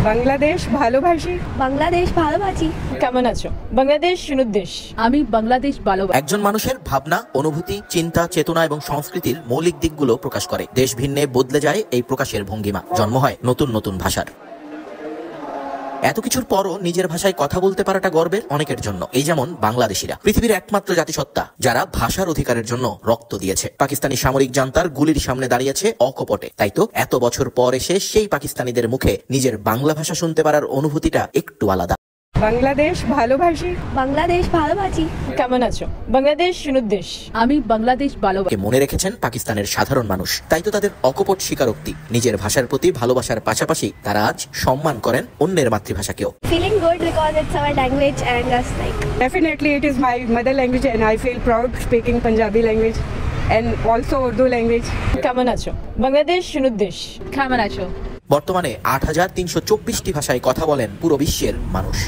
বাংলাদেশ ভালোবাসি। বাংলাদেশ ভালোবাসি। কেমন আছো? বাংলাদেশ সুন্দর দেশ। আমি বাংলাদেশ ভালোবাসি। একজন মানুষের ভাবনা, অনুভূতি, চিন্তা, চেতনা এবং সংস্কৃতির মৌলিক দিকগুলো প্রকাশ করে। দেশ ভিন্নে বদলে যায় এই প্রকাশের ভঙ্গিমা, জন্ম হয় নতুন নতুন ভাষার। এত কিছুর পরও নিজের ভাষায় কথা বলতে পারাটা গর্বের অনেকের জন্য। এই যেমন বাংলাদেশিরা, পৃথিবীর একমাত্র জাতিসত্তা যারা ভাষার অধিকারের জন্য রক্ত দিয়েছে। পাকিস্তানি সামরিক জান্তার গুলির সামনে দাঁড়িয়েছে অকপটে। তাই তো এত বছর পর এসে সেই পাকিস্তানিদের মুখে নিজের বাংলা ভাষা শুনতে পারার অনুভূতিটা একটু আলাদা। বাংলাদেশ ভালোবাসি। বাংলাদেশ ভালোবাসি। কেমন আছো? বাংলাদেশ সুন্দর দেশ। আমি বাংলাদেশ ভালোবাসি। মনে রেখেছেন পাকিস্তানের সাধারণ মানুষ। তাই তো তাদের অকপট স্বীকারোক্তি, নিজের ভাষার প্রতি ভালোবাসার পাশাপাশি তারা আজ সম্মান করেন অন্যের মাতৃভাষাকেও। Feeling good because it's our language and us like. Definitely it is my mother language and I feel proud speaking Punjabi language and also Urdu language. কেমন আছো? বাংলাদেশ সুন্দর দেশ। কেমন আছো? বর্তমানে ৮,৩২৪টি ভাষায় কথা বলেন পুরো বিশ্বের মানুষ।